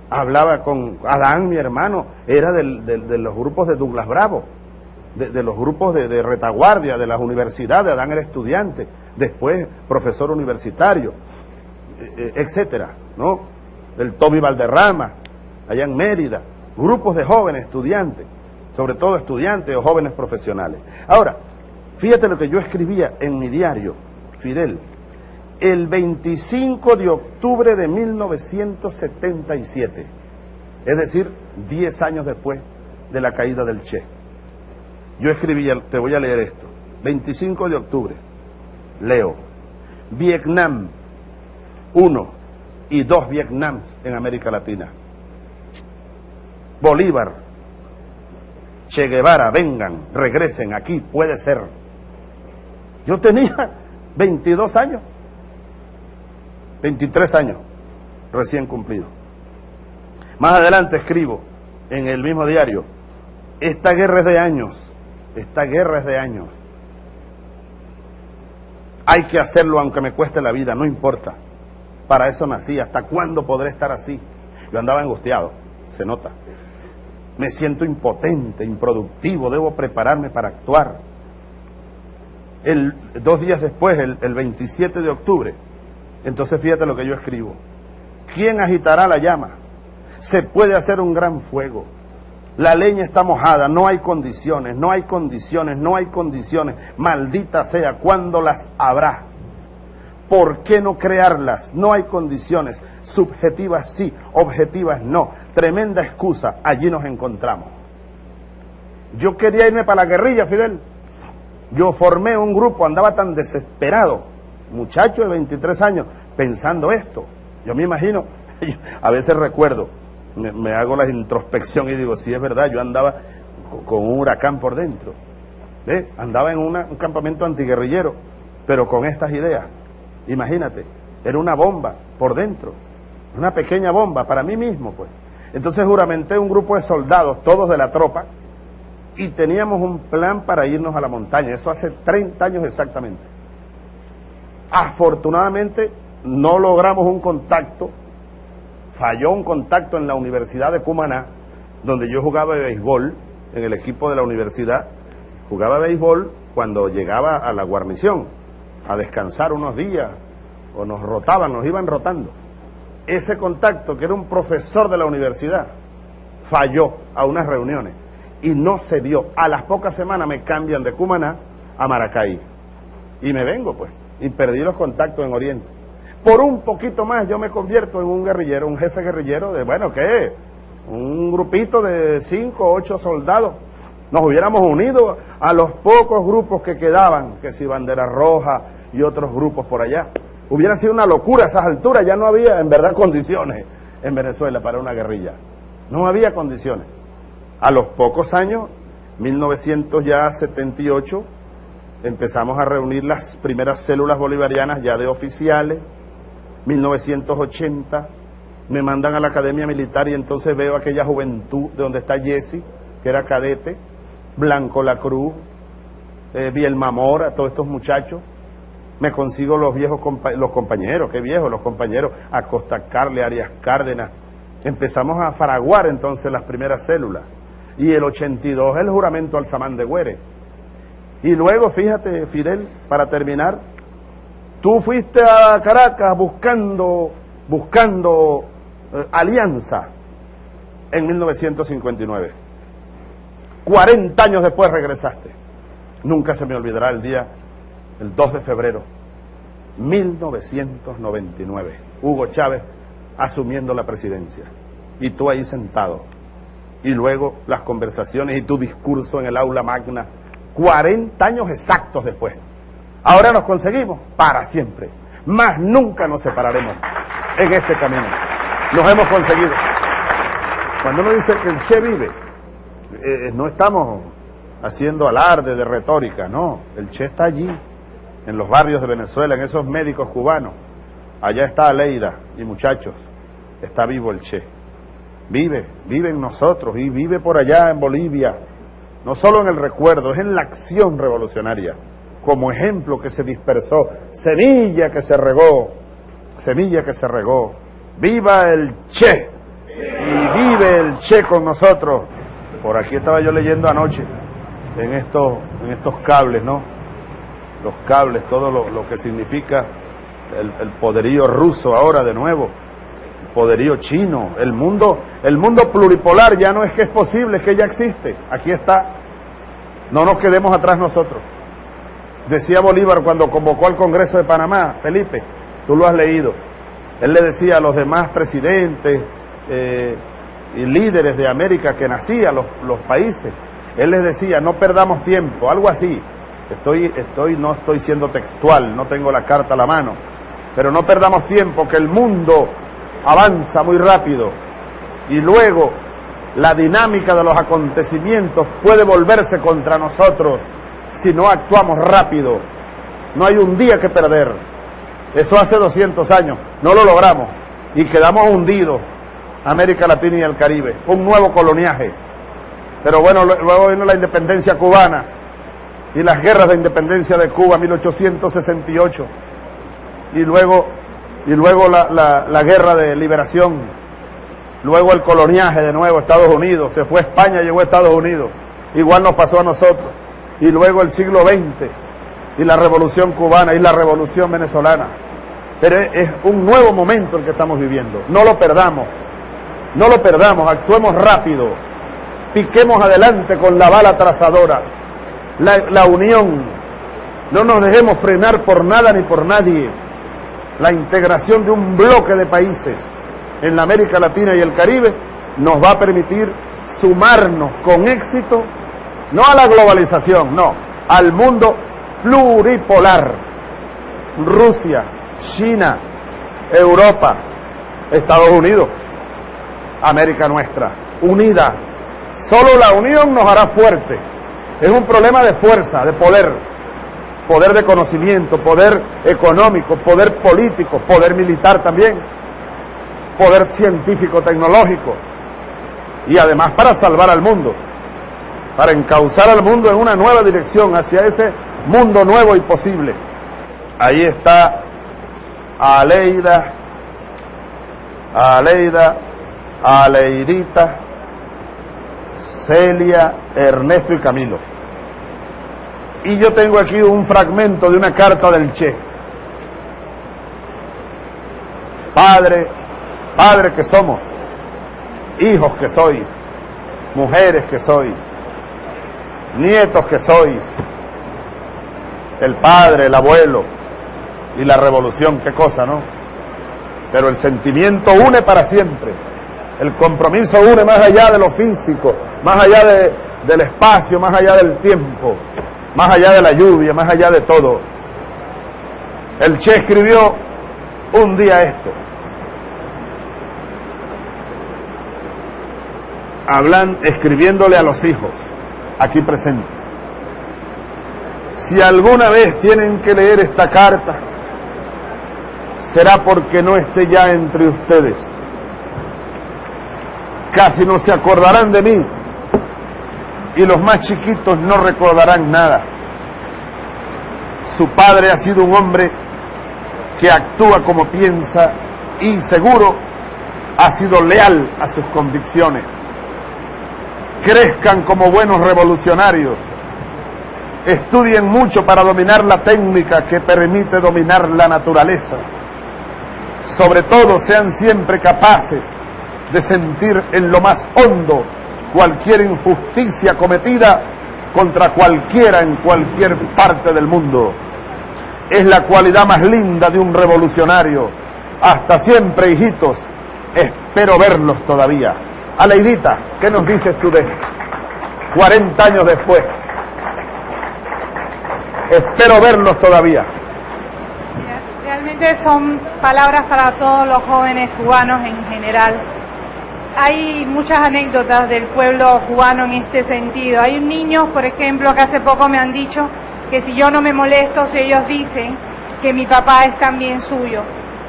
Hablaba con Adán, mi hermano, era de los grupos de Douglas Bravo, de los grupos de retaguardia de las universidades. Adán era estudiante, después profesor universitario, etcétera, ¿no? El Toby Valderrama, allá en Mérida, grupos de jóvenes estudiantes, sobre todo estudiantes o jóvenes profesionales. Ahora, fíjate lo que yo escribía en mi diario, Fidel, el 25 de octubre de 1977, es decir, 10 años después de la caída del Che. Yo escribía, te voy a leer esto, 25 de octubre, leo, Vietnam, 1 y 2 Vietnams en América Latina. Bolívar, Che Guevara, vengan, regresen, aquí puede ser. Yo tenía 22 años, 23 años recién cumplido. Más adelante escribo en el mismo diario, esta guerra es de años, esta guerra es de años. Hay que hacerlo aunque me cueste la vida, no importa. Para eso nací, ¿hasta cuándo podré estar así? Yo andaba angustiado, se nota. Me siento impotente, improductivo, debo prepararme para actuar. 2 días después, el 27 de octubre, entonces fíjate lo que yo escribo. ¿Quién agitará la llama? Se puede hacer un gran fuego. La leña está mojada, no hay condiciones, no hay condiciones, no hay condiciones. Maldita sea, ¿cuándo las habrá? ¿Por qué no crearlas? No hay condiciones. Subjetivas sí, objetivas no. Tremenda excusa, allí nos encontramos. Yo quería irme para la guerrilla, Fidel. Yo formé un grupo, andaba tan desesperado, muchacho de 23 años, pensando esto. Yo me imagino, a veces recuerdo, me hago la introspección y digo, sí es verdad, yo andaba con un huracán por dentro. Andaba en un campamento antiguerrillero, pero con estas ideas. Imagínate, era una bomba por dentro, una pequeña bomba para mí mismo, pues. Entonces juramenté un grupo de soldados, todos de la tropa, y teníamos un plan para irnos a la montaña, eso hace 30 años exactamente. Afortunadamente no logramos un contacto, falló un contacto en la Universidad de Cumaná, donde yo jugaba de béisbol, en el equipo de la universidad, jugaba béisbol cuando llegaba a la guarnición, a descansar unos días, o nos rotaban, nos iban rotando. Ese contacto, que era un profesor de la universidad, falló a unas reuniones y no se dio. A las pocas semanas me cambian de Cumaná a Maracay y me vengo, pues, y perdí los contactos en Oriente. Por un poquito más yo me convierto en un guerrillero, un jefe guerrillero de, bueno, ¿qué? Un grupito de 5 o 8 soldados. Nos hubiéramos unido a los pocos grupos que quedaban, que si Bandera Roja y otros grupos por allá. Hubiera sido una locura a esas alturas, ya no había en verdad condiciones en Venezuela para una guerrilla. No había condiciones. A los pocos años, 1978, empezamos a reunir las primeras células bolivarianas ya de oficiales. 1980, me mandan a la Academia Militar y entonces veo aquella juventud de donde está Jesse, que era cadete, Blanco Lacruz, Bielma Mora, todos estos muchachos. Me consigo los viejos los compañeros, qué viejos, los compañeros, Acosta Carles, Arias Cárdenas. Empezamos a fraguar entonces las primeras células. Y el 82 el juramento al Samán de Güere. Y luego, fíjate, Fidel, para terminar, tú fuiste a Caracas buscando alianza en 1959. 40 años después regresaste. Nunca se me olvidará el 2 de febrero, 1999, Hugo Chávez asumiendo la presidencia, y tú ahí sentado, y luego las conversaciones y tu discurso en el aula magna, 40 años exactos después. Ahora nos conseguimos para siempre, más nunca nos separaremos en este camino. Nos hemos conseguido. Cuando uno dice que el Che vive, no estamos haciendo alarde de retórica, no, el Che está allí, en los barrios de Venezuela, en esos médicos cubanos. Allá está Aleida y muchachos, está vivo el Che. Vive en nosotros y vive por allá en Bolivia, no solo en el recuerdo, es en la acción revolucionaria, como ejemplo que se dispersó, semilla que se regó, viva el Che, y vive el Che con nosotros. Por aquí estaba yo leyendo anoche, en estos cables, ¿no? Los cables, todo lo que significa el poderío ruso ahora de nuevo, el poderío chino, el mundo pluripolar ya no es que es posible, es que ya existe, aquí está, no nos quedemos atrás nosotros. Decía Bolívar cuando convocó al Congreso de Panamá, Felipe, tú lo has leído, él le decía a los demás presidentes y líderes de América que nacían los países, él les decía, no perdamos tiempo, algo así. No estoy siendo textual, no tengo la carta a la mano, pero no perdamos tiempo, que el mundo avanza muy rápido y luego la dinámica de los acontecimientos puede volverse contra nosotros si no actuamos rápido. No hay un día que perder. Eso hace 200 años, no lo logramos y quedamos hundidos, América Latina y el Caribe, un nuevo coloniaje. Pero bueno, luego vino la independencia cubana y las guerras de independencia de Cuba, 1868, y luego la guerra de liberación, luego el coloniaje de nuevo, Estados Unidos, se fue a España, llegó a Estados Unidos, igual nos pasó a nosotros, y luego el siglo XX, y la revolución cubana, y la revolución venezolana. Pero es un nuevo momento el que estamos viviendo, no lo perdamos, actuemos rápido, piquemos adelante con la bala trazadora, la unión, no nos dejemos frenar por nada ni por nadie. La integración de un bloque de países en la América Latina y el Caribe nos va a permitir sumarnos con éxito, no a la globalización, no, al mundo pluripolar. Rusia, China, Europa, Estados Unidos, América nuestra, unida. Solo la unión nos hará fuerte. Es un problema de fuerza, de poder de conocimiento, poder económico, poder político, poder militar también, poder científico, tecnológico, y además para salvar al mundo, para encauzar al mundo en una nueva dirección, hacia ese mundo nuevo y posible. Ahí está Aleida, Aleidita, Celia, Ernesto y Camilo. Y yo tengo aquí un fragmento de una carta del Che. Padre que somos, hijos que sois, mujeres que sois, nietos que sois, el padre, el abuelo y la revolución, qué cosa, ¿no? Pero el sentimiento une para siempre, el compromiso une más allá de lo físico, más allá del espacio, más allá del tiempo, más allá de la lluvia, más allá de todo. El Che escribió un día esto, escribiéndole a los hijos aquí presentes. Si alguna vez tienen que leer esta carta, será porque no esté ya entre ustedes. Casi no se acordarán de mí, y los más chiquitos no recordarán nada. Su padre ha sido un hombre que actúa como piensa y seguro ha sido leal a sus convicciones. Crezcan como buenos revolucionarios. Estudien mucho para dominar la técnica que permite dominar la naturaleza. Sobre todo, sean siempre capaces de sentir en lo más hondo cualquier injusticia cometida contra cualquiera en cualquier parte del mundo. Es la cualidad más linda de un revolucionario. Hasta siempre, hijitos, espero verlos todavía. Aleidita, ¿qué nos dices tú de 40 años después? Espero verlos todavía. Realmente son palabras para todos los jóvenes cubanos en general. Hay muchas anécdotas del pueblo cubano en este sentido. Hay un niño, por ejemplo, que hace poco me han dicho que si yo no me molesto, si ellos dicen que mi papá es también suyo.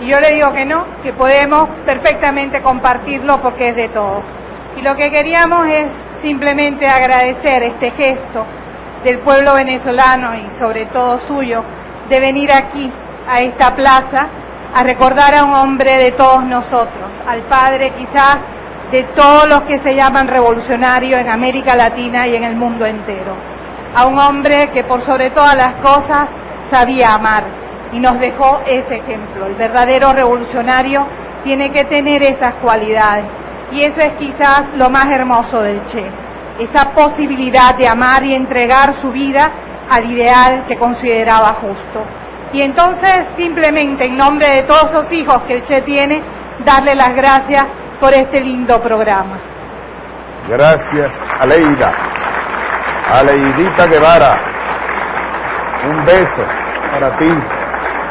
Y yo le digo que no, que podemos perfectamente compartirlo porque es de todos. Y lo que queríamos es simplemente agradecer este gesto del pueblo venezolano y sobre todo suyo, de venir aquí, a esta plaza, a recordar a un hombre de todos nosotros, al padre quizás de todos los que se llaman revolucionarios en América Latina y en el mundo entero. A un hombre que por sobre todas las cosas sabía amar y nos dejó ese ejemplo. El verdadero revolucionario tiene que tener esas cualidades y eso es quizás lo más hermoso del Che, esa posibilidad de amar y entregar su vida al ideal que consideraba justo. Y entonces simplemente en nombre de todos esos hijos que el Che tiene, darle las gracias por este lindo programa. Gracias, Aleida. Aleidita Guevara, un beso para ti,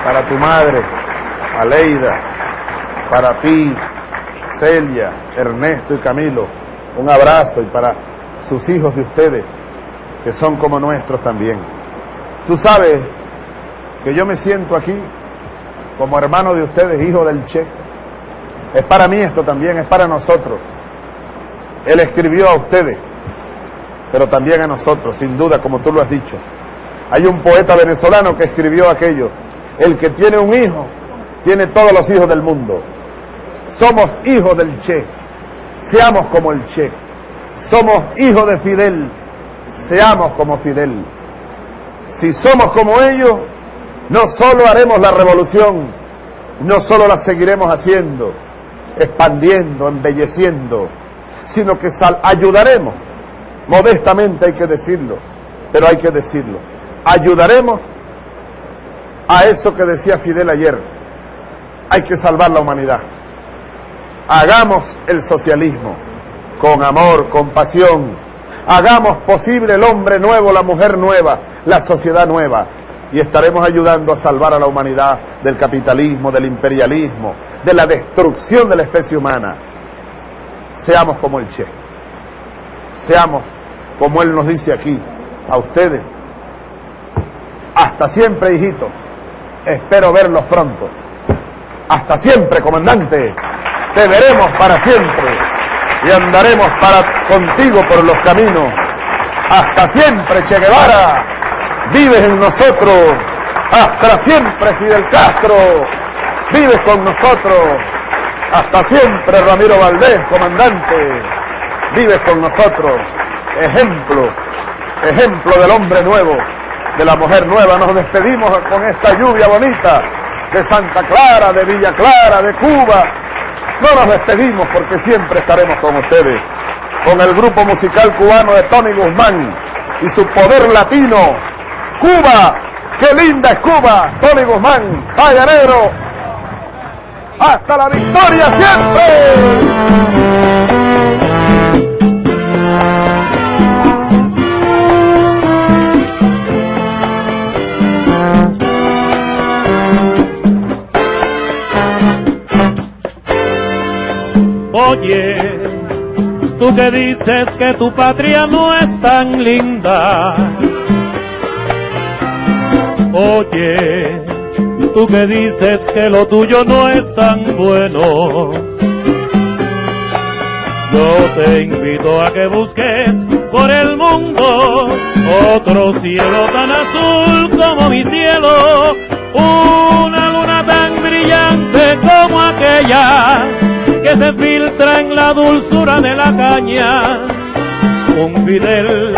para tu madre, Aleida, para ti, Celia, Ernesto y Camilo, un abrazo, y para sus hijos de ustedes, que son como nuestros también. Tú sabes que yo me siento aquí como hermano de ustedes, hijo del Che. Es para mí esto también, es para nosotros. Él escribió a ustedes, pero también a nosotros, sin duda, como tú lo has dicho. Hay un poeta venezolano que escribió aquello: el que tiene un hijo, tiene todos los hijos del mundo. Somos hijos del Che, seamos como el Che. Somos hijos de Fidel, seamos como Fidel. Si somos como ellos, no solo haremos la revolución, no solo la seguiremos haciendo, expandiendo, embelleciendo, sino que ayudaremos, modestamente hay que decirlo, pero hay que decirlo, ayudaremos a eso que decía Fidel ayer: hay que salvar la humanidad. Hagamos el socialismo con amor, con pasión. Hagamos posible el hombre nuevo, la mujer nueva, la sociedad nueva, y estaremos ayudando a salvar a la humanidad del capitalismo, del imperialismo, de la destrucción de la especie humana. Seamos como el Che, seamos como él nos dice aquí, a ustedes. Hasta siempre, hijitos, espero verlos pronto. Hasta siempre, comandante, te veremos para siempre y andaremos contigo por los caminos. Hasta siempre, Che Guevara, vives en nosotros. Hasta siempre, Fidel Castro, vives con nosotros. Hasta siempre, Ramiro Valdés, comandante, vives con nosotros. Ejemplo del hombre nuevo, de la mujer nueva. Nos despedimos con esta lluvia bonita de Santa Clara, de Villa Clara, de Cuba. No nos despedimos porque siempre estaremos con ustedes, con el grupo musical cubano de Tony Guzmán y su poder latino. Cuba, qué linda es Cuba. Tony Guzmán, vaya negro, hasta la victoria siempre. Oye, tú que dices que tu patria no es tan linda. Oye, tú que dices que lo tuyo no es tan bueno. Yo te invito a que busques por el mundo otro cielo tan azul como mi cielo, una luna tan brillante como aquella que se filtra en la dulzura de la caña, un Fidel